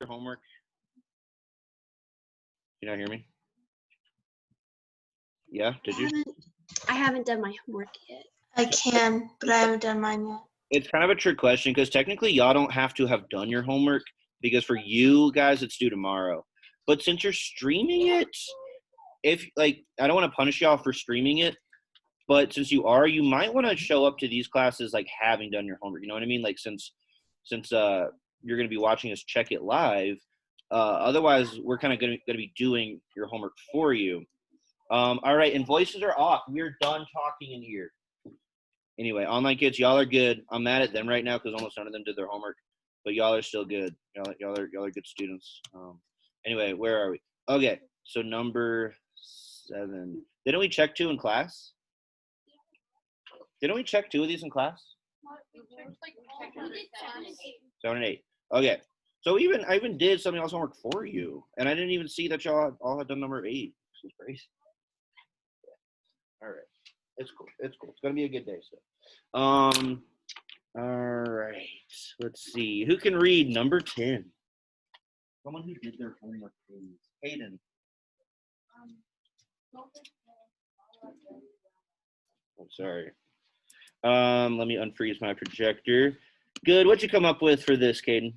your homework? Did you not hear me? Yeah, did you? I haven't done my homework yet. I can, but I haven't done mine yet. It's kind of a trick question because technically y'all don't have to have done your homework because for you guys it's due tomorrow. But since you're streaming it, if like I don't want to punish y'all for streaming it, but since you are, you might want to show up to these classes like having done your homework. You know what I mean? Like since you're going to be watching us check it live. Otherwise, we're kind of going to be doing your homework for you. All right, and voices are off. We're done talking in here. Anyway, online kids, y'all are good. I'm mad at them right now because almost none of them did their homework, but y'all are still good. Y'all are good students. Anyway, where are we? Okay, so number 7. Didn't we check 2 in class? Didn't we check 2 of these in class? 7 and 8. Okay, so I even did something else homework for you, and I didn't even see that y'all all had done number 8. This is crazy. All right. It's cool. It's gonna be a good day. So, all right. Let's see. Who can read number 10? Someone who did their homework, please. Hayden. I'm sorry. Let me unfreeze my projector. Good. What'd you come up with for this, Caden?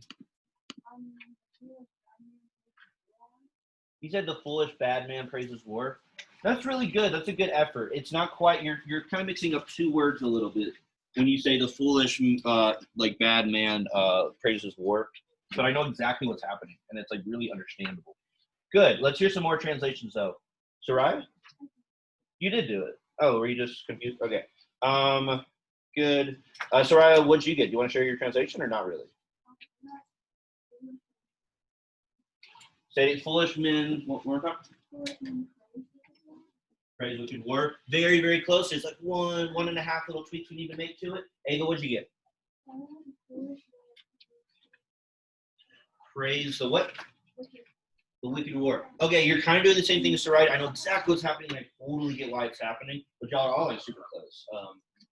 You said the foolish bad man praises war. That's really good. That's a good effort. It's not quite, you're kind of mixing up 2 words a little bit when you say the foolish, like bad man praises war. But I know exactly what's happening, and it's like really understandable. Good. Let's hear some more translations though. Sarai? You did do it. Oh, were you just confused? Okay. Good. Soraya, what'd you get? Do you want to share your translation or not really? Say it, foolish men. One more time. Praise wicked word. Very, very close. There's like one and a half little tweaks we need to make to it. Ava, what'd you get? Praise the what? The wicked word. Okay, you're kind of doing the same thing as Sarai. I know exactly what's happening. I totally get why it's happening. But y'all are all like super close.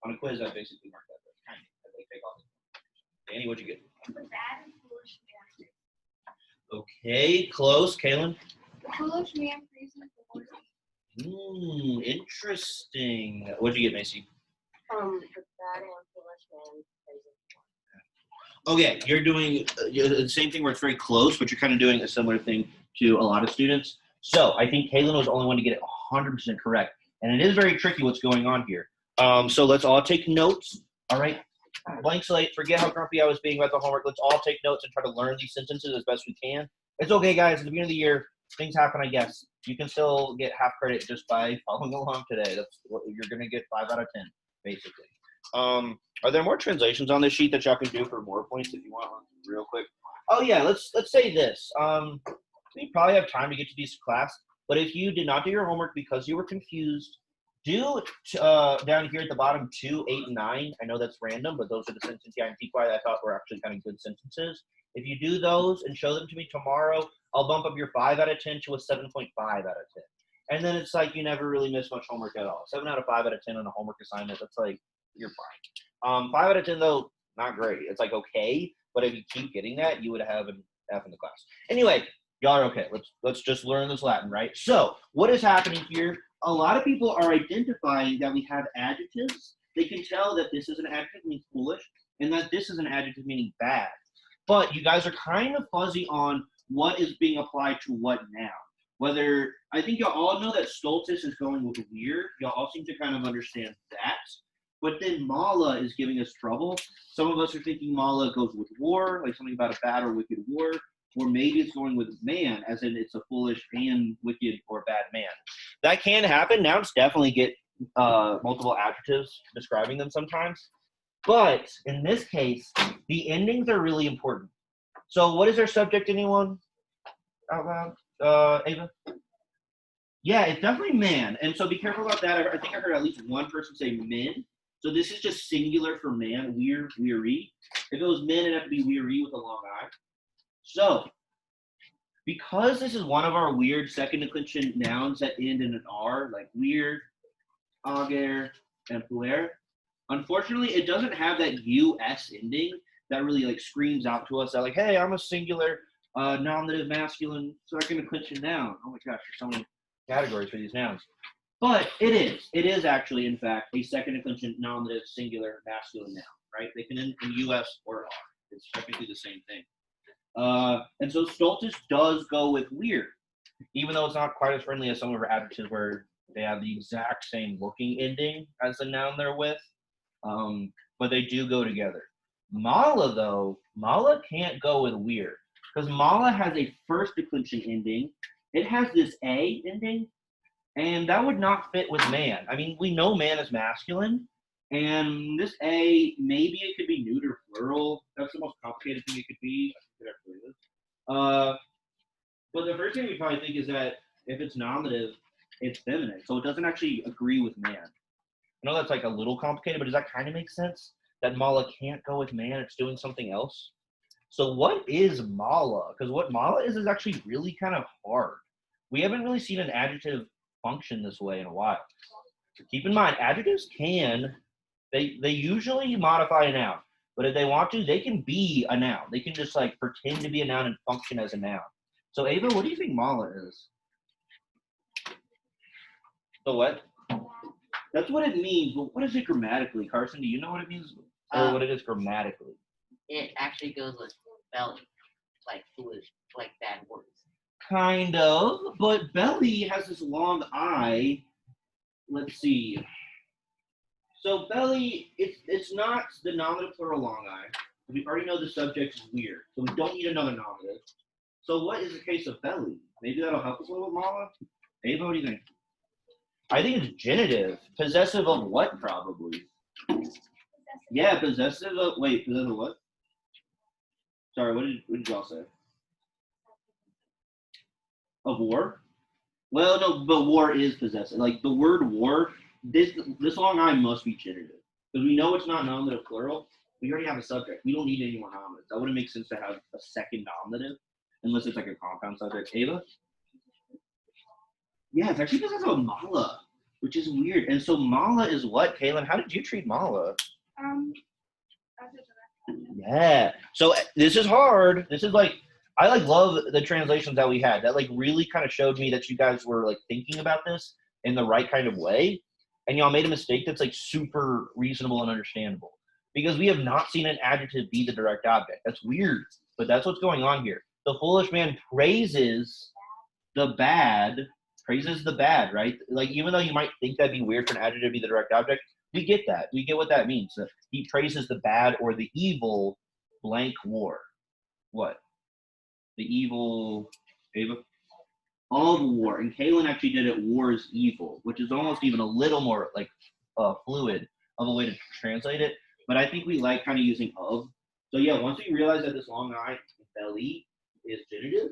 On a quiz, I basically marked that. Kind of. They take off. Danny, what'd you get? Okay, close. Kaylin? The foolish man praises the horse. Interesting. What'd you get, Macy? The bad and foolish man praises the horse. Okay, you're doing the same thing where it's very close, but you're kind of doing a similar thing to a lot of students. So I think Kaylin was the only one to get it 100% correct. And it is very tricky what's going on here. So let's all take notes. All right. Blank slate. Forget how grumpy I was being about the homework. Let's all take notes and try to learn these sentences as best we can. It's okay, guys. At the beginning of the year, things happen, I guess. You can still get half credit just by following along today. That's what you're going to get 5 out of 10, basically. Are there more translations on this sheet that y'all can do for more points if you want real quick? Oh, yeah. Let's say this. We probably have time to get to this class, but if you did not do your homework because you were confused, do down here at the bottom 2, 8, and 9. I know that's random, but those are the sentences I thought were actually kind of good sentences. If you do those and show them to me tomorrow, I'll bump up your 5 out of 10 to a 7.5 out of 10. And then it's like you never really miss much homework at all. 7 out of 5 out of 10 on a homework assignment, that's like, you're fine. 5 out of 10, though, not great. It's like okay, but if you keep getting that, you would have an F in the class. Anyway, y'all are okay. Let's just learn this Latin, right? So what is happening here? A lot of people are identifying that we have adjectives. They can tell that this is an adjective meaning foolish and that this is an adjective meaning bad. But you guys are kind of fuzzy on what is being applied to what noun. Whether, I think y'all all know that stultus is going with weird. Y'all all seem to kind of understand that. But then mala is giving us trouble. Some of us are thinking mala goes with war, like something about a bad or wicked war. Or maybe it's going with man, as in it's a foolish and wicked or bad man. That can happen. Nouns definitely get multiple adjectives describing them sometimes. But in this case, the endings are really important. So what is our subject, anyone? Out loud? Ava? Yeah, it's definitely man. And so be careful about that. I think I heard at least one person say men. So this is just singular for man, weary. If it was men, it'd have to be weary with a long I. So, because this is one of our weird second declension nouns that end in an R, like weird, ager, and puer, unfortunately, it doesn't have that US ending that really like screams out to us that like, hey, I'm a singular nominative, masculine, second declension noun. Oh my gosh, there's so many categories for these nouns. But it is actually, in fact, a second declension nominative, singular, masculine noun, right? They can in US or R. It's technically the same thing. And so stultus does go with weird, even though it's not quite as friendly as some of our adjectives where they have the exact same looking ending as the noun they're with. But they do go together. Mala, though, mala can't go with weird because mala has a first declension ending. It has this A ending, and that would not fit with man. I mean, we know man is masculine, and this A, maybe it could be neuter plural. That's the most complicated thing it could be. I think it actually is. But the first thing we probably think is that if it's nominative, it's feminine. So it doesn't actually agree with man. I know that's like a little complicated, but does that kind of make sense? That mala can't go with man, it's doing something else. So what is mala? Because what mala is actually really kind of hard. We haven't really seen an adjective function this way in a while. So keep in mind, adjectives they usually modify a noun, but if they want to, they can be a noun. They can just like pretend to be a noun and function as a noun. So Ava, what do you think mala is? The what? That's what it means, but what is it grammatically? Carson, do you know what it means? Or what it is grammatically? It actually goes with belly, like foolish, like bad words. Kind of, but belly has this long I. Let's see. So belly, it's not the nominative plural long I. We already know the subject is weird, so we don't need another nominative. So what is the case of belly? Maybe that'll help us a little, Mala? Ava, what do you think? I think it's genitive. Possessive of what, probably? Yeah, possessive of, wait, possessive of what? Sorry, what did y'all say? Of war? Well, no, but war is possessive. Like the word war, this long I must be genitive. Because we know it's not nominative plural. We already have a subject. We don't need any more nominatives. That wouldn't make sense to have a second nominative unless it's like a compound subject. Ava? Yeah, it's actually possessive of mala, which is weird. And so mala is what, Kaylin? How did you treat mala? As a direct Yeah. So this is hard. This is like I like love the translations that we had. That like really kind of showed me that you guys were like thinking about this in the right kind of way. And y'all made a mistake that's like super reasonable and understandable. Because we have not seen an adjective be the direct object. That's weird. But that's what's going on here. The foolish man praises the bad, right? Like even though you might think that'd be weird for an adjective to be the direct object, we get that. We get what that means. He praises the bad or the evil blank war. What? The evil, Ava? Of war. And Kaylin actually did it war is evil, which is almost even a little more like fluid of a way to translate it. But I think we like kind of using of. So yeah, once we realize that this long I, belly, is genitive,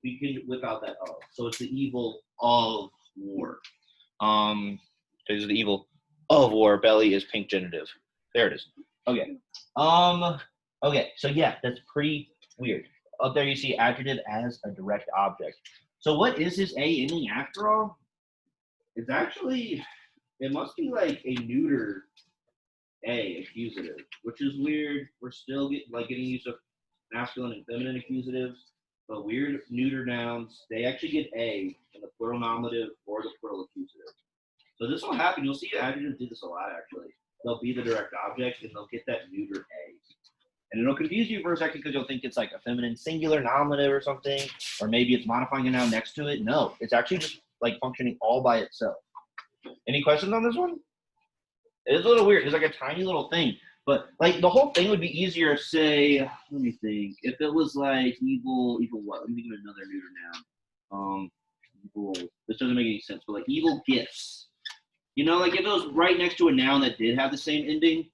we can whip out that of. So it's the evil of war. Is the evil of war. Belly is pink genitive. There it is. Okay. Okay. So yeah, that's pretty weird. Up there you see adjective as a direct object. So what is this A ending after all? It's actually, it must be like a neuter A accusative, which is weird. We're still getting used to masculine and feminine accusatives, but weird neuter nouns, they actually get A in the plural nominative or the plural accusative. So this will happen. You'll see adjectives do this a lot, actually. They'll be the direct object, and they'll get that neuter A. And it'll confuse you for a second because you'll think it's like a feminine singular nominative or something, or maybe it's modifying a noun next to it. No, it's actually just like functioning all by itself. Any questions on this one? It is a little weird. It's like a tiny little thing. But like the whole thing would be easier, say, let me think. If it was like evil what? Let me think of another neuter noun. Evil, this doesn't make any sense, but like evil gifts. You know, like if it was right next to a noun that did have the same ending,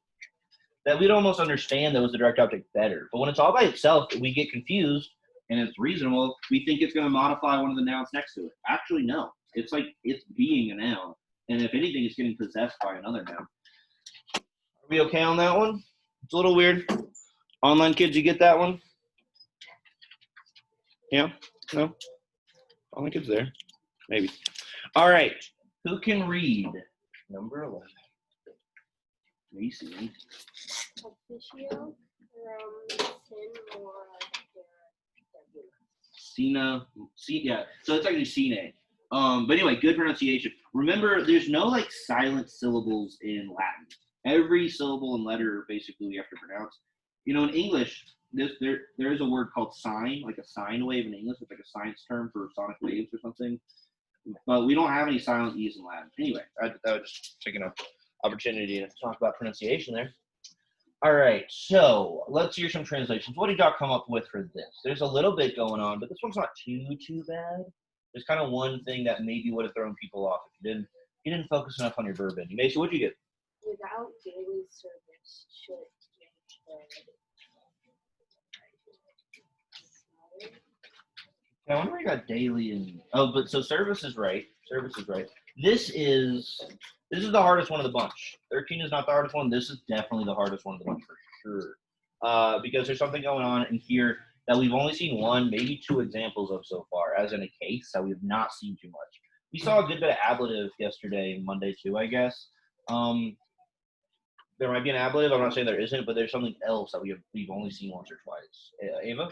that we'd almost understand that was the direct object better. But when it's all by itself, we get confused and it's reasonable. We think it's going to modify one of the nouns next to it. Actually, no. It's like it's being a noun. And if anything, it's getting possessed by another noun. Are we okay on that one? It's a little weird. Online kids, you get that one? Yeah? No? Online kids there? Maybe. All right. Who can read? Number 11. Macy. Officio, sin, more, Yeah, so it's actually Cine. But anyway, good pronunciation. Remember, there's no like silent syllables in Latin. Every syllable and letter basically we have to pronounce. You know, in English, there is a word called sine, like a sine wave in English. It's like a science term for sonic waves or something. But we don't have any silent E's in Latin. Anyway, I was just taking an opportunity to talk about pronunciation there. All right, so let's hear some translations. What did y'all come up with for this? There's a little bit going on, but this one's not too bad. There's kind of one thing that maybe would have thrown people off if you didn't focus enough on your verb ending. Mason, what'd you get? Without daily service should I wonder where you got daily and but so service is right. Service is right. This is the hardest one of the bunch. 13 is not the hardest one. This is definitely the hardest one of the bunch for sure. Because there's something going on in here that we've only seen one, maybe two examples of so far, as in a case that we have not seen too much. We saw a good bit of ablative yesterday, Monday too, I guess. There might be an ablative. I'm not saying there isn't, but there's something else that we've only seen once or twice. Ava?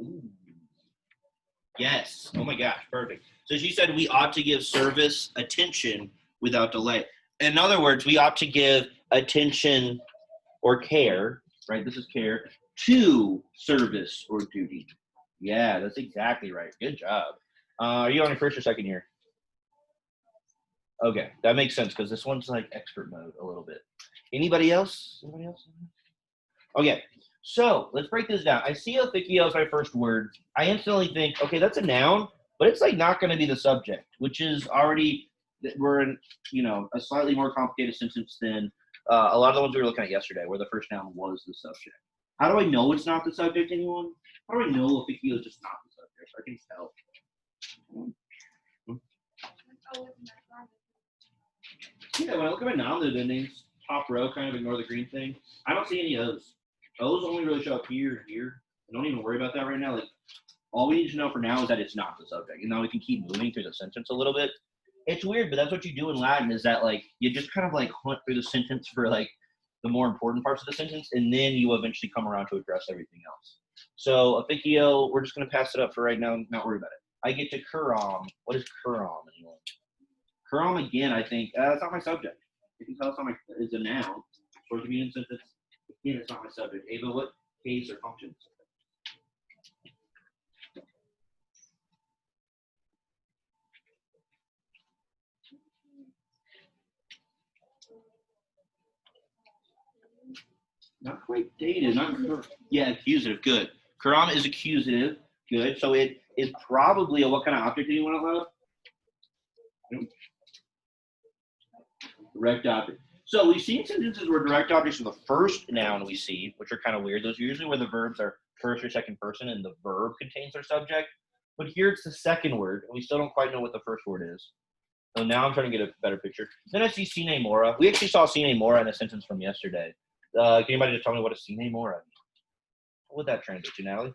Ooh. Yes. Oh my gosh, perfect. So she said we ought to give service attention without delay. In other words, we ought to give attention or care, right? This is care, to service or duty. Yeah, that's exactly right. Good job. Are you on your first or second year? Okay, that makes sense because this one's like expert mode a little bit. Anybody else? Anybody else? Okay, so let's break this down. I see officio as my first word. I instantly think, okay, that's a noun, but it's like not going to be the subject, which is already we're in, a slightly more complicated sentence than a lot of the ones we were looking at yesterday, where the first noun was the subject. How do I know it's not the subject? Anyone? How do I know officio is just not the subject? I can tell. Yeah, when I look at my nominative endings, top row, kind of ignore the green thing. I don't see any O's. O's only really show up here and here. Don't even worry about that right now. Like, all we need to know for now is that it's not the subject. And now we can keep moving through the sentence a little bit. It's weird, but that's what you do in Latin is that, like, you just kind of, like, hunt through the sentence for, like, the more important parts of the sentence, and then you eventually come around to address everything else. So, officio, we're just going to pass it up for right now, not worry about it. I get to curam. What is curam, anyone? Curam, again, I think, it's not my subject. You can tell it's not it's a noun. Or to be in sentence, again, it's not my subject. Ava, what case or function? Not quite dated, yeah, accusative, good. Curam is accusative, good. So it is probably a what kind of object do you want to load? Direct object. So we've seen sentences where direct objects are the first noun we see, which are kind of weird. Those are usually where the verbs are first or second person and the verb contains their subject. But here it's the second word, and we still don't quite know what the first word is. So now I'm trying to get a better picture. Then I see sine mora. We actually saw sine mora in a sentence from yesterday. Can anybody just tell me what a sine mora means? What would that translate to, Natalie?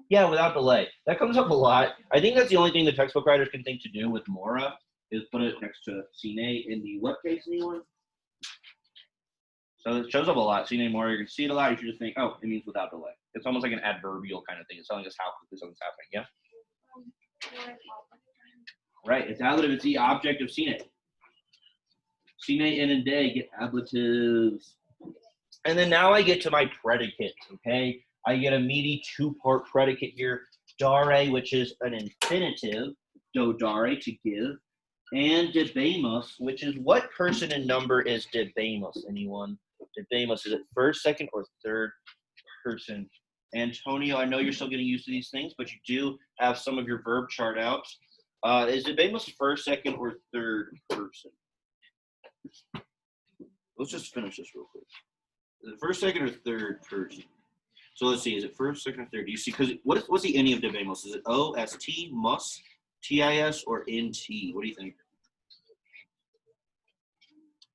Yeah, without delay. That comes up a lot. I think that's the only thing the textbook writers can think to do with mora is put it next to sine in the what case, anyone? So it shows up a lot. Sine mora, you can see it a lot. You should just think, oh, it means without delay. It's almost like an adverbial kind of thing. It's telling us how quickly something's happening. Yeah? Right. It's ablative. It's the object of sine. Sine and day get ablatives. And then now I get to my predicate, okay? I get a meaty two-part predicate here. Dare, which is an infinitive. Do dare, to give. And debemos, which is what person and number is debemos? Anyone? Debemos, is it first, second, or third person? Antonio, I know you're still getting used to these things, but you do have some of your verb chart out. Is debemos first, second, or third person? Let's just finish this real quick. Is it first, second, or third person? So let's see. Is it first, second, or third? Do you see? Because what's the any of debemos? Is it O-S-T, mus, T-I-S, or N-T? What do you think?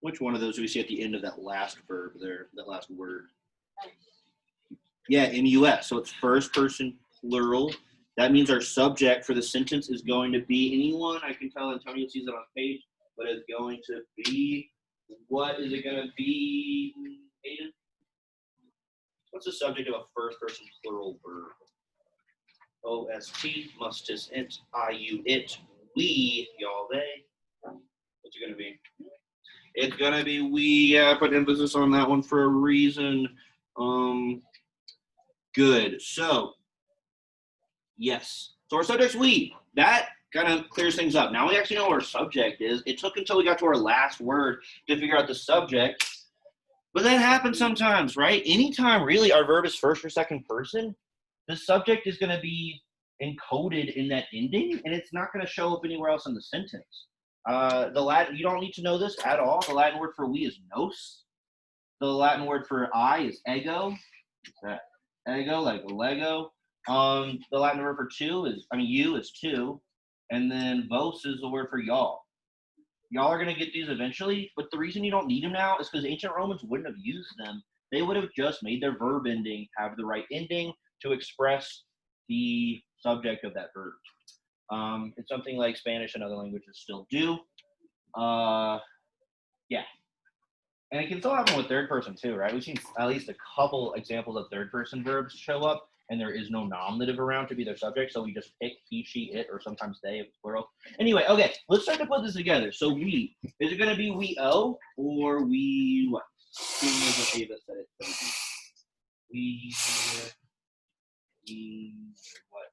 Which one of those do we see at the end of that last verb there, that last word? Yeah, M-U-S. So it's first person plural. That means our subject for the sentence is going to be anyone. I can tell Antonio sees it on the page, but it's going to be, what is it going to be, Aiden? What's the subject of a first person plural verb? OST, must, is, it, I, you, it, we, y'all, they. What's it gonna be? It's gonna be we. Yeah, I put emphasis on that one for a reason. Good. So, yes. So our subject's we. That kind of clears things up. Now we actually know what our subject is. It took until we got to our last word to figure out the subject. But that happens sometimes, right? Anytime really our verb is first or second person, the subject is going to be encoded in that ending, and it's not going to show up anywhere else in the sentence. The Latin, you don't need to know this at all. The Latin word for we is nos. The Latin word for I is ego. What's that? Ego, like Lego. The Latin word for you is two. And then vos is the word for y'all. Y'all are going to get these eventually, but the reason you don't need them now is because ancient Romans wouldn't have used them. They would have just made their verb ending have the right ending to express the subject of that verb. It's something like Spanish and other languages still do. Yeah. And it can still happen with third person too, right? We've seen at least a couple examples of third person verbs show up, and there is no nominative around to be their subject, so we just pick he, she, it, or sometimes they if it's plural. Anyway, okay, let's start to put this together. So we, is it going to be we o or we what? Who knows what Ava said it? We what?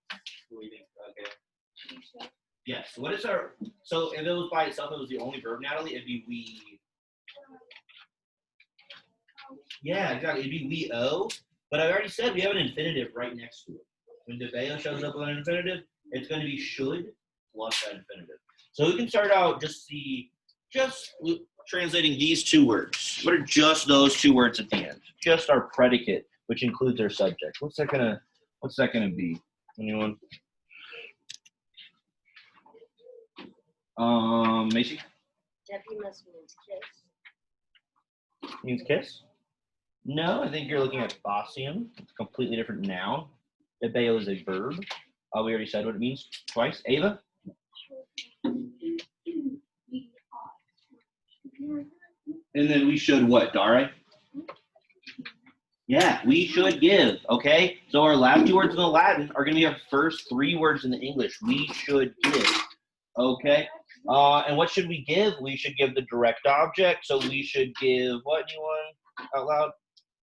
Who do you think? Okay. Yes. What is our? So if it was by itself, it was the only verb, Natalie. It'd be we. Yeah, exactly. It'd be we o. But I already said we have an infinitive right next to it. When debeo shows up with an infinitive, it's going to be should plus that infinitive. So we can start out just translating these two words. What are just those two words at the end? Just our predicate, which includes our subject. What's that gonna be? Anyone? Macy? Depimus means kiss. Means kiss? No, I think you're looking at basium. It's a completely different noun. Debeo is a verb. We already said what it means twice. Ava? And then we should what, Dare? Yeah, we should give, okay? So our last two words in the Latin are going to be our first three words in the English. We should give, okay? And what should we give? We should give the direct object. So we should give what, anyone out loud?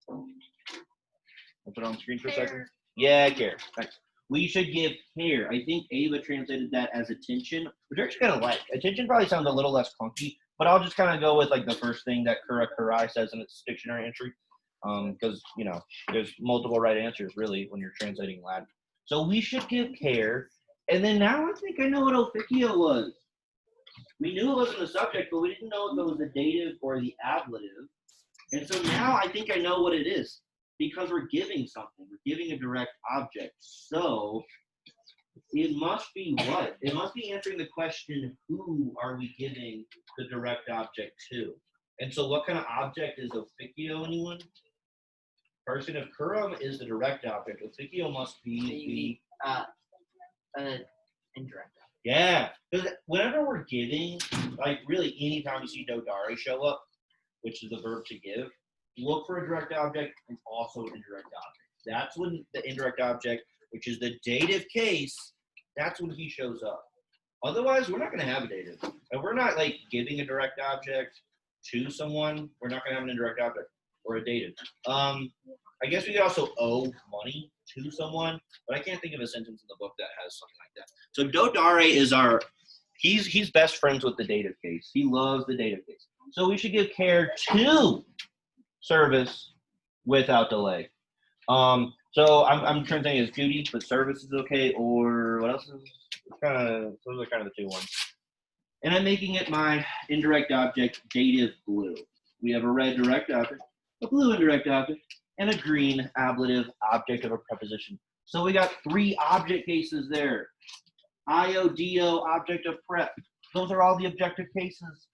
I'll put it on screen for a second. Yeah, care. Thanks. We should give care. I think Ava translated that as attention, which I actually kind of like. Attention probably sounds a little less clunky, but I'll just kind of go with like the first thing that Kura Kurai says in its dictionary entry, because there's multiple right answers really when you're translating Latin. So we should give care, and then now I think I know what officio was. We knew it wasn't the subject, but we didn't know if it was the dative or the ablative, and so now I think I know what it is. Because we're giving something. We're giving a direct object. So it must be what? It must be answering the question, who are we giving the direct object to? And so what kind of object is officio, anyone? Person of Kurum is the direct object. Officio must be Indirect. yeah. Because whenever we're giving, like really anytime you see dodare show up, which is the verb to give, look for a direct object and also an indirect object. That's when the indirect object, which is the dative case, that's when he shows up. Otherwise, we're not going to have a dative. If we're not like giving a direct object to someone, we're not going to have an indirect object or a dative. I guess we could also owe money to someone, but I can't think of a sentence in the book that has something like that. So dodare is he's best friends with the dative case. He loves the dative case. So we should give care to service without delay. So I'm translating as duty, but service is okay, or what else is those are kind of the two ones. And I'm making it my indirect object dative blue. We have a red direct object, a blue indirect object, and a green ablative object of a preposition. So we got three object cases there. IODO, object of prep. Those are all the objective cases.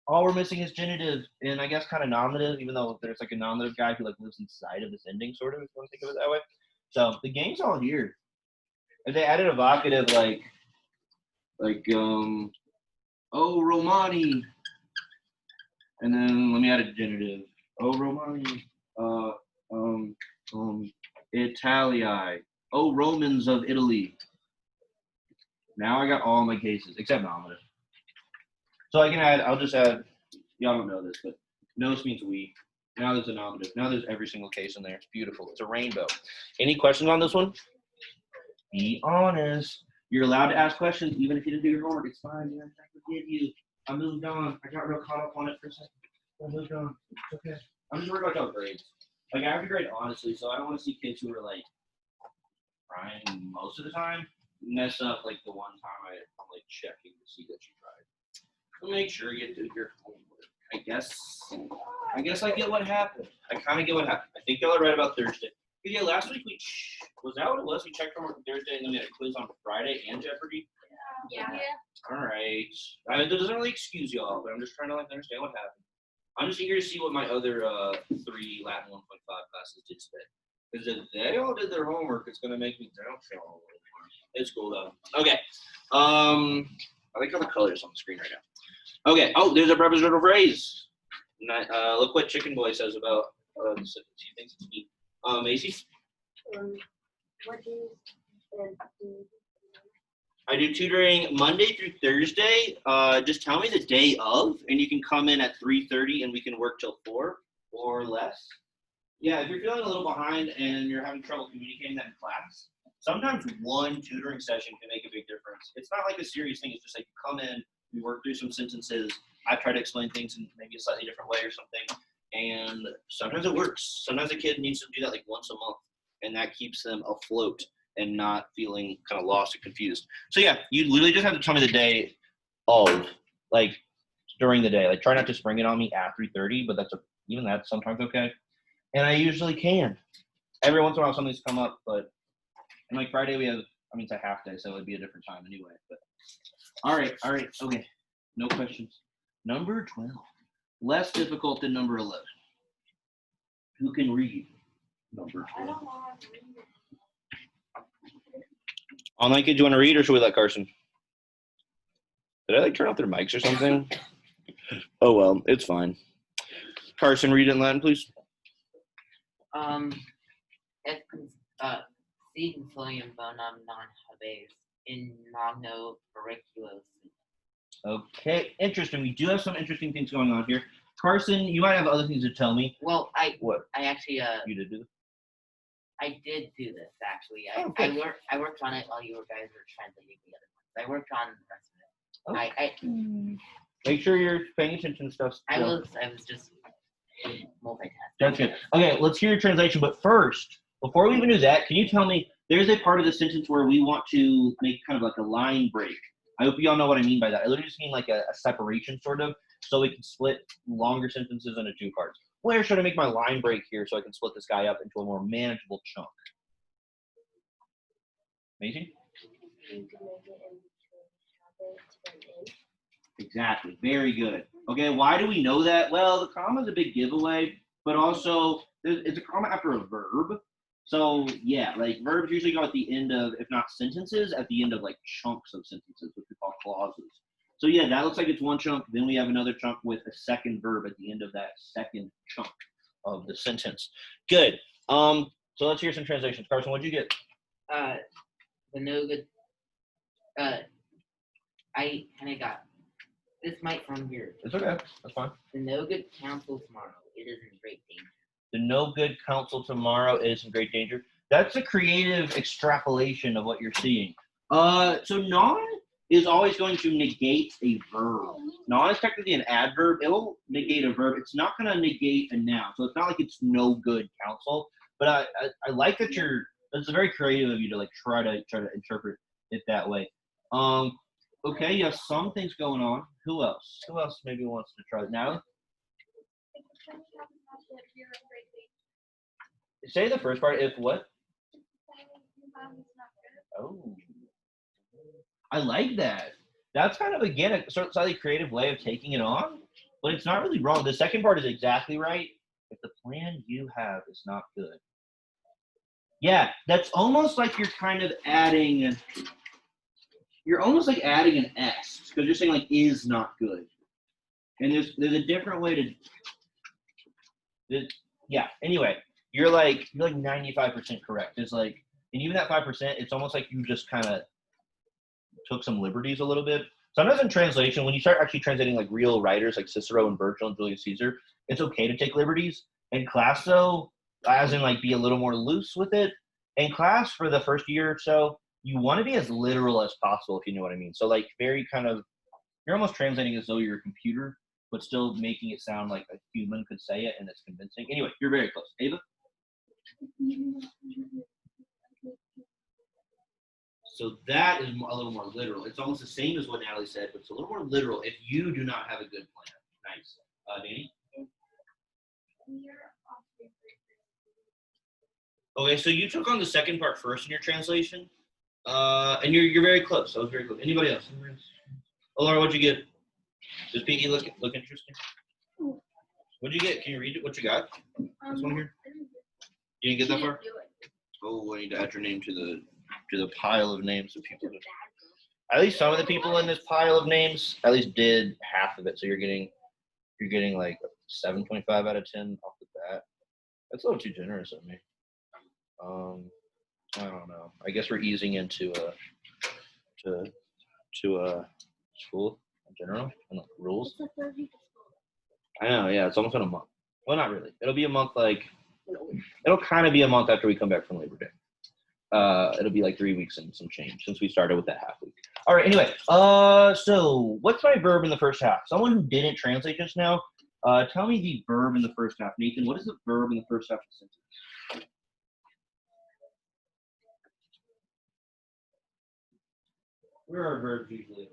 All we're missing is genitive, and I guess kind of nominative, even though there's like a nominative guy who like lives inside of this ending, sort of, if you want to think of it that way. So the game's all here. If they added a vocative like oh Romani, and then let me add a genitive. Oh Romani, Italii. Oh, Romans of Italy. Now I got all my cases except nominative. So I can add. I'll just add. Y'all don't know this, but nos means we. Now there's a nominative. Now there's every single case in there. It's beautiful. It's a rainbow. Any questions on this one? Be honest. You're allowed to ask questions even if you didn't do your homework. It's fine. Man. I forgive you. I moved on. I got real caught up on it for a second. I moved on. It's okay. I'm just worried about y'all grades. Like I have to grade honestly, so I don't want to see kids who are like trying most of the time mess up like the one time I'm like checking to see that you tried. So make sure you do your homework. I guess I get what happened. I kind of get what happened. I think y'all are right about Thursday. But yeah, last week was that what it was? We checked homework on Thursday and then we had a quiz on Friday and Jeopardy. Yeah. All right. That doesn't really excuse y'all, but I'm just trying to like understand what happened. I'm just eager to see what my other 3 Latin 1.5 classes did today. Because if they all did their homework, it's gonna make me down. It's cool though. Okay. I like how the colors on the screen right now. Okay. Oh, there's a prepositional phrase. Look what Chicken Boy says about the sentence. He thinks it's me. Macy. What do you I do tutoring Monday through Thursday. Just tell me the day of, and you can come in at 3:30, and we can work till 4 or less. Yeah, if you're feeling a little behind and you're having trouble communicating that in class, sometimes one tutoring session can make a big difference. It's not like a serious thing. It's just like you come in, we work through some sentences. I try to explain things in maybe a slightly different way or something, and sometimes it works. Sometimes a kid needs to do that like once a month, and that keeps them afloat and not feeling kind of lost or confused. So yeah, you literally just have to tell me the day of, like during the day. Like try not to spring it on me at 3:30, but even that's sometimes okay. And I usually can. Every once in a while something's come up, but and like Friday we have, it's a half day, so it'd be a different time anyway. But all right, okay. No questions. Number 12. Less difficult than number 11. Who can read number 12? Online kids, you want to read, or should we let Carson? Did I turn off their mics or something? Oh well, it's fine. Carson, read it in Latin, please. Et si infolium bonum non habes in magno periculos. Okay, interesting. We do have some interesting things going on here. Carson, you might have other things to tell me. Well, What? I actually You did do this? I did do this actually. Okay. I worked on it while you guys were trying to make the other ones. I worked on the rest of it. Make sure you're paying attention to stuff. I was just multitasking. That's good. Okay, let's hear your translation. But first, before we even do that, can you tell me, there's a part of the sentence where we want to make kind of like a line break. I hope you all know what I mean by that. I literally just mean like a separation sort of, so we can split longer sentences into 2 parts. Where should I make my line break here so I can split this guy up into a more manageable chunk? Amazing? You can make it into habit and in. Exactly. Very good. Okay, why do we know that? Well, the comma is a big giveaway, but also it's a comma after a verb. So yeah, like verbs usually go at the end of, if not sentences, at the end of like chunks of sentences, which we call clauses. So yeah, that looks like it's one chunk. Then we have another chunk with a second verb at the end of that second chunk of the sentence. Good. So let's hear some translations. Carson, what'd you get? The no good. I kind of got this might from here. It's okay. That's fine. The no good counsel tomorrow. It is in great danger. The no good counsel tomorrow is in great danger. That's a creative extrapolation of what you're seeing. So non is always going to negate a verb. Non is technically an adverb. It will negate a verb. It's not going to negate a noun. So it's not like it's no good counsel. But I like that it's very creative of you to like try to interpret it that way. Okay, you have some things going on. Who else? Who else maybe wants to try it? Natalie? Say the first part. If what? Oh. I like that. That's kind of, again, a slightly creative way of taking it on, but it's not really wrong. The second part is exactly right. If the plan you have is not good. Yeah, that's almost like you're kind of adding, an S, because you're saying like is not good. And there's a different way to, yeah, anyway. you're like 95% correct. It's like, and even that 5%, it's almost like you just kind of took some liberties a little bit. Sometimes in translation, when you start actually translating like real writers like Cicero and Virgil and Julius Caesar, it's okay to take liberties. In class, though, as in like be a little more loose with it. In class, for the first year or so, you want to be as literal as possible, if you know what I mean. So like very kind of, you're almost translating as though you're a computer, but still making it sound like a human could say it and it's convincing. Anyway, you're very close. Ava? So that is a little more literal. It's almost the same as what Natalie said, but it's a little more literal if you do not have a good plan. Nice. Danny? Okay, so you took on the second part first in your translation, and you're very close. That was very close. Anybody else? Oh, Laura, what'd you get? Does PE look interesting? What'd you get? Can you read it? What you got? This one here? You didn't get that far? Oh, I need to add your name to the pile of names of people. At least some of the people in this pile of names at least did half of it. So you're getting like 7.5 out of 10 off the bat. That's a little too generous of me. I don't know. I guess we're easing into to school in general and the rules. I know, yeah, it's almost been a month. Well, not really. It'll be a month it'll kind of be a month after we come back from Labor Day. It'll be like 3 weeks and some change since we started with that half week. All right, anyway, so what's my verb in the first half? Someone who didn't translate just now, tell me the verb in the first half. Nathan, what is the verb in the first half of the sentence? Where are verbs usually?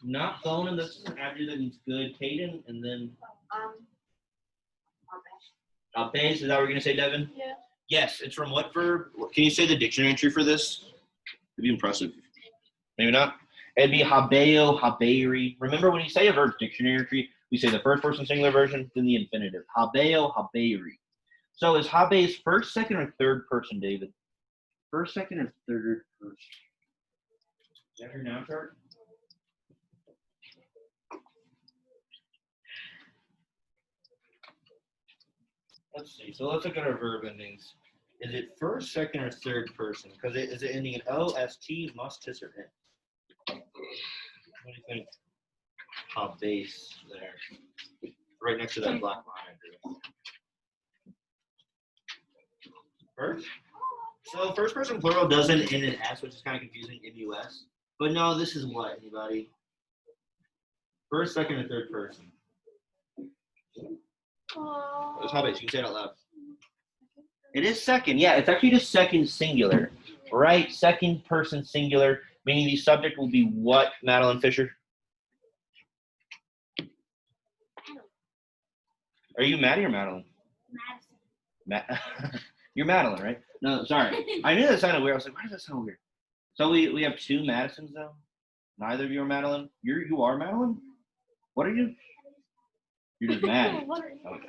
Not phoning, this is an adjective that means good. Caden, and then base. Is that what we're going to say, Devin? Yeah. Yes, it's from what verb? Can you say the dictionary entry for this? It'd be impressive. Maybe not. It'd be habeo, haberi. Remember when you say a verb dictionary entry, we say the first person singular version, then the infinitive. Habeo, haberi. So is habes first, second, or third person, David? First, second, or third person? Is that your noun chart? Let's see. So let's look at our verb endings. Is it first, second, or third person? Because is it ending in O, S, T, must, tis, or in? What do you think? Base there. Right next to that black line. First? So first person plural doesn't end in S, which is kind of confusing, M-U-S. But no, this is what, anybody? First, second, or third person? It's how base. You can say it out loud. It is second. Yeah, it's actually just second singular, right? Second person singular, meaning the subject will be what, Madeline Fisher? Are you Maddie or Madeline? You're Madeline, right? No, sorry. I knew that sounded weird. I was like, why does that sound weird? So we have two Madisons, though? Neither of you are Madeline? You are Madeline? What are you? You're just Maddie. Okay.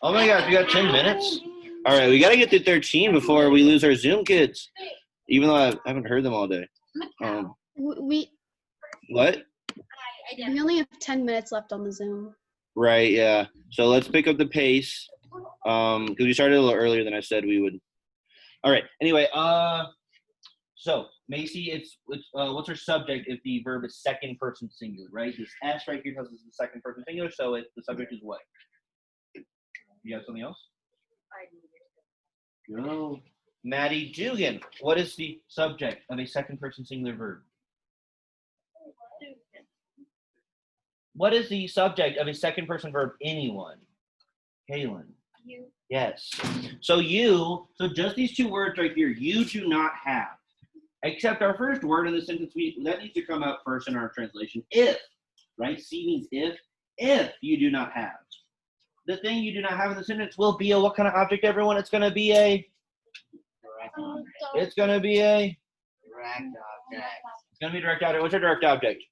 Oh my gosh, we got 10 minutes? All right, we got to get to 13 before we lose our Zoom kids. Even though I haven't heard them all day. We What? only have 10 minutes left on the Zoom. Right, yeah. So let's pick up the pace. Because we started a little earlier than I said we would. All right. Anyway, so Macy, it's what's our subject if the verb is second person singular, right? This S right here tells us the second person singular, so the subject is what? You got something else? No. Maddie Dugan, what is the subject of a second person singular verb? What is the subject of a second person verb? Anyone? Kaylin. You. Yes. So just these two words right here, you do not have. Except our first word in the sentence, that needs to come out first in our translation. If, right? C means if you do not have. The thing you do not have in the sentence will be a what kind of object, everyone? It's going to be a Direct It's going to be a object. It's going to be a direct object. What's our direct object?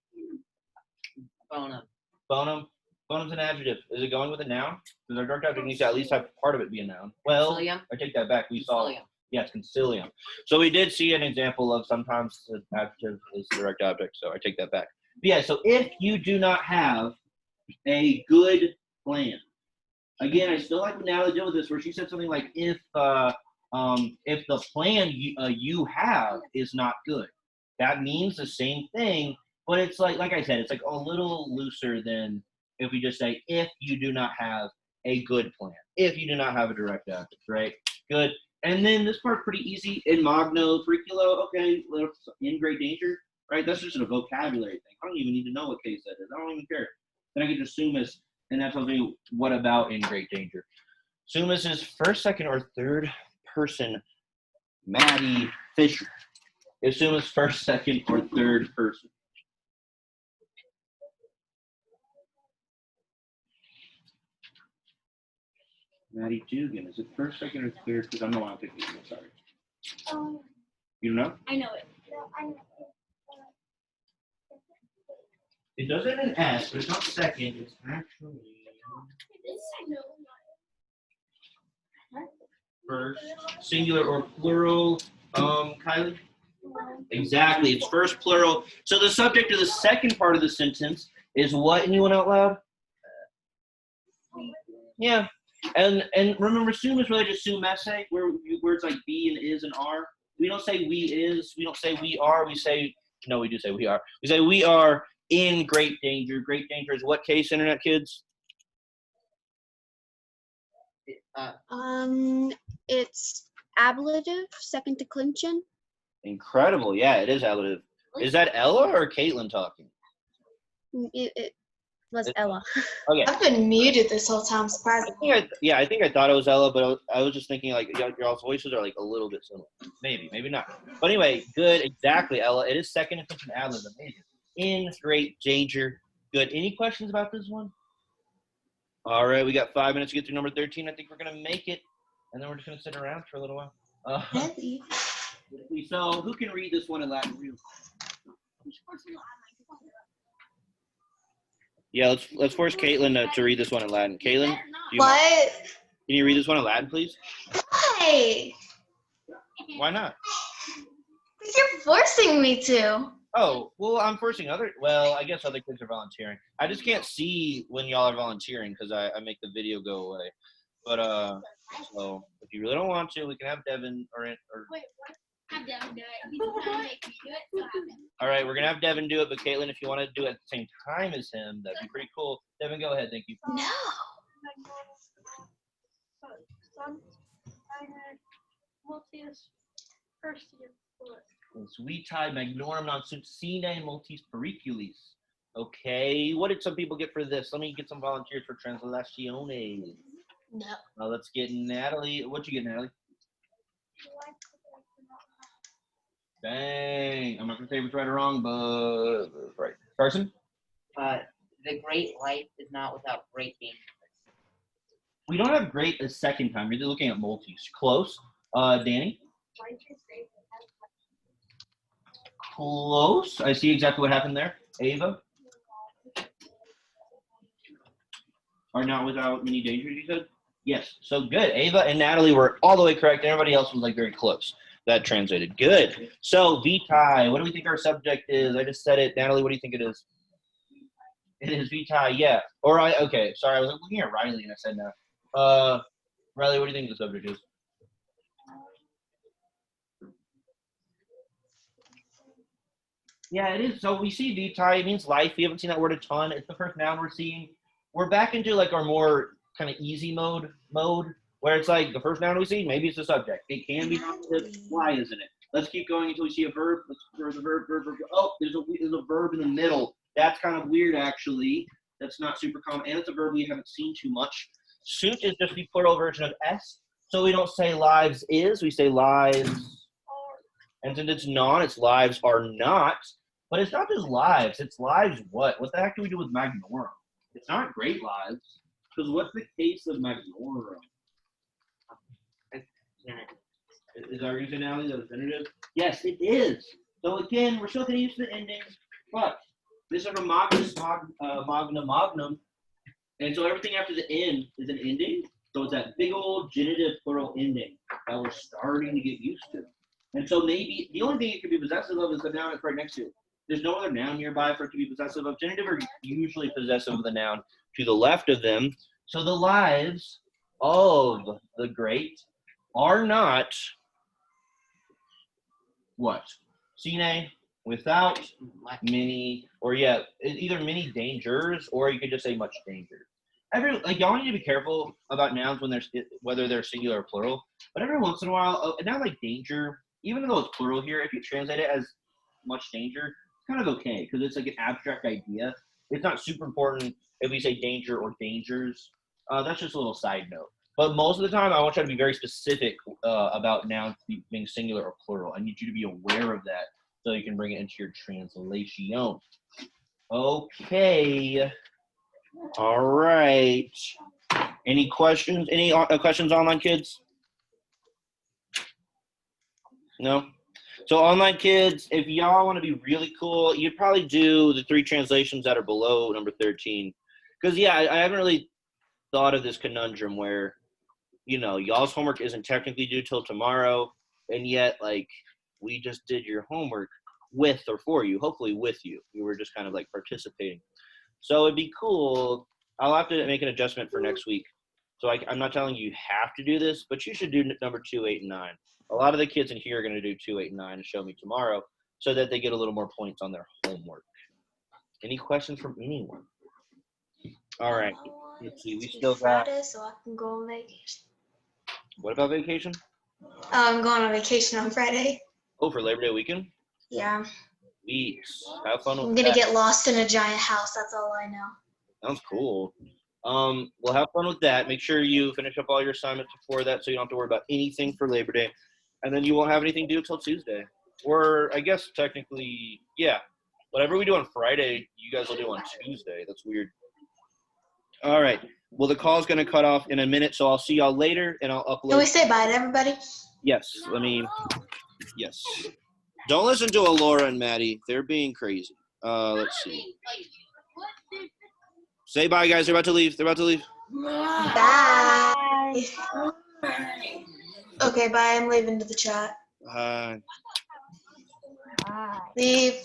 Bonum. Bonum. Bonum's an adjective. Is it going with a noun? Because our direct object needs to at least have part of it be a noun. Well, Concilium. I take that back. We saw Concilium. yes, concilium. So we did see an example of sometimes the adjective is direct object. So I take that back. But yeah. So if you do not have a good plan, Again, I still like what Natalie did with this, where she said something like, if the plan you have is not good, that means the same thing, but it's like I said, it's like a little looser than if we just say, if you do not have a good plan, if you do not have a direct ethics, right? Good. And then this part's pretty easy. In Magno, Periculo, okay, in great danger, right? That's just a vocabulary thing. I don't even need to know what case that is. I don't even care. Then I get to sumus, and that tells me what about in great danger. Sumus is first, second, or third person. Maddie Fisher. Is sumus first, second, or third person? Maddie Dugan. Is it first, second, or third? Because I'm the one picking. Sorry. You don't know? I know it. It does it in S, but it's not second. It's actually first, singular or plural. Kylie? Exactly. It's first plural. So the subject of the second part of the sentence is what? Anyone out loud? Yeah. And remember, sum is really just sum esse, where words like be and is and are. We don't say we is. We don't say we are. We say, no, we do say we are. We say we are in great danger. Great danger is what case, internet kids? It's ablative, second declension. Incredible. Yeah, it is ablative. Is that Ella or Caitlin talking? It was Ella. Okay. I've been muted this whole time, surprisingly. I think I thought it was Ella, but I was just thinking like your all's voices are like a little bit similar. Maybe not. But anyway, good. Exactly, Ella. It is second declension ablative. Amazing. In great danger. Good. Any questions about this one? All right, we got 5 minutes to get through number 13. I think we're going to make it, and then we're just going to sit around for a little while. Really? So who can read this one in Latin real quick? Yeah, let's force Caitlin to read this one in Latin. Caitlin, What? Can you read this one in Latin, please? Why? Why not? Because you're forcing me to. Oh, well, I'm forcing I guess other kids are volunteering. I just can't see when y'all are volunteering because I make the video go away. But, so if you really don't want to, we can have Devin or Wait, what? Have Devin do it. He's trying to make me do it, so have him. all right, we're going to have Devin do it, but Caitlin, if you want to do it at the same time as him, that'd be pretty cool. Devin, go ahead. Thank you. No. Son, Minor, Multius, Perseus, Vitae magnorum non sunt sine multis periculis. Okay, what did some people get for this? Let me get some volunteers for translationes. No. Let's get Natalie. What'd you get, Natalie? Dang. I'm not going to say if it's right or wrong, but right. Carson? The great light is not without great danger. We don't have great a second time. You're looking at multis. Close. Danny? Close. I see exactly what happened there. Ava? Are not without many dangers, you said? Yes. So good. Ava and Natalie were all the way correct. Everybody else was like very close. That translated. Good. So Vitae, what do we think our subject is? I just said it. Natalie, what do you think it is? It is Vitae, yeah. Okay, sorry, I was looking at Riley and I said no. Riley, what do you think the subject is? Yeah, it is. So we see Vitae, it means life. We haven't seen that word a ton. It's the first noun we're seeing. We're back into like our more kind of easy mode, where it's like the first noun we see, maybe it's the subject. It can be nominative. Why isn't it? Let's keep going until we see a verb. Let's for the verb. Oh, there's a verb in the middle. That's kind of weird, actually. That's not super common, and it's a verb we haven't seen too much. Sunt is just the plural version of s, so we don't say lives is, we say lives. And since it's non, it's lives are not. But it's not just lives. It's lives what? What the heck do we do with magnorum? It's not great lives, because what's the case of magnorum? Is that what you're saying, Natalie? The definitive? Yes, it is. So again, we're still getting used to the endings, but this is from Magnus, magnum, and so everything after the end is an ending. So it's that big old genitive plural ending that we're starting to get used to. And so maybe the only thing it could be possessive of is the noun it's right next to it. There's no other noun nearby for it to be possessive of. Genitive are usually possessive of the noun to the left of them. So the lives of the great are not what? Seen without many, or either many dangers, or you could just say much danger. Y'all need to be careful about nouns when whether they're singular or plural. But every once in a while, a noun like danger, even though it's plural here, if you translate it as much danger, it's kind of okay because it's like an abstract idea. It's not super important if we say danger or dangers. That's just a little side note. But most of the time, I want you to be very specific about nouns being singular or plural. I need you to be aware of that so you can bring it into your translation. Okay. All right. Any questions? Any questions, online kids? No? So online kids, if y'all want to be really cool, you'd probably do the 3 translations that are below number 13. Because, I haven't really thought of this conundrum where, y'all's homework isn't technically due till tomorrow, and yet, we just did your homework with or for you, hopefully with you. You were just kind of, participating. So it'd be cool. I'll have to make an adjustment for next week. So I'm not telling you have to do this, but you should do number 2, 8, and 9. A lot of the kids in here are going to do 2, 8, and 9 and show me tomorrow so that they get a little more points on their homework. Any questions from anyone? All right. Let's see. We still got. Friday, so I can go on vacation. What about vacation? I'm going on vacation on Friday. Oh, for Labor Day weekend? Yeah. Weeks. Have fun with I'm gonna that. get lost in a giant house. That's all I know. Sounds cool. Well, have fun with that. Make sure you finish up all your assignments before that so you don't have to worry about anything for Labor Day. And then you won't have anything due till Tuesday. Or I guess technically, whatever we do on Friday, you guys will do on Tuesday. That's weird. All right. Well, the call's going to cut off in a minute, so I'll see y'all later, and I'll upload. Can we say bye to everybody? Yes. Yes. Don't listen to Alora and Maddie. They're being crazy. Let's see. Say bye, guys. They're about to leave. Bye. Okay, bye. I'm leaving to the chat. Leave.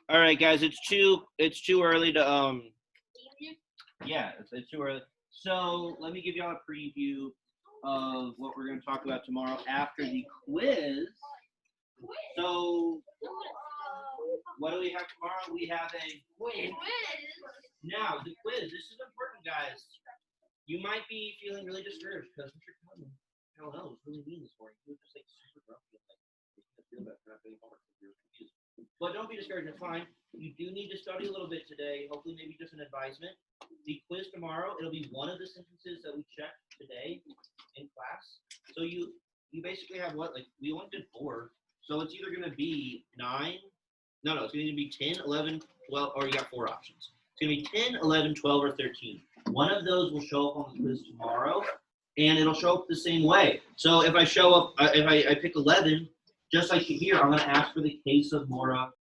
All right, guys. It's too early to it's too early. So let me give y'all a preview of what we're going to talk about tomorrow after the quiz. So what do we have tomorrow? We have a quiz. Now, the quiz, this is important, guys. You might be feeling really discouraged because Mr. Cullen, I don't know, it was really mean this morning. He was just super grumpy and feel bad for not doing homework if you're confused. But don't be discouraged, it's fine. You do need to study a little bit today, hopefully maybe just an advisement. The quiz tomorrow, it'll be one of the sentences that we checked today in class. So you basically have what? We only did 4. So it's either going to be 9. No, it's going to be 10, 11, 12, or you got 4 options. It's going to be 10, 11, 12, or 13. One of those will show up on the quiz tomorrow, and it'll show up the same way. So if I show up, if I pick 11, just like here, I'm going to ask for the case of Mora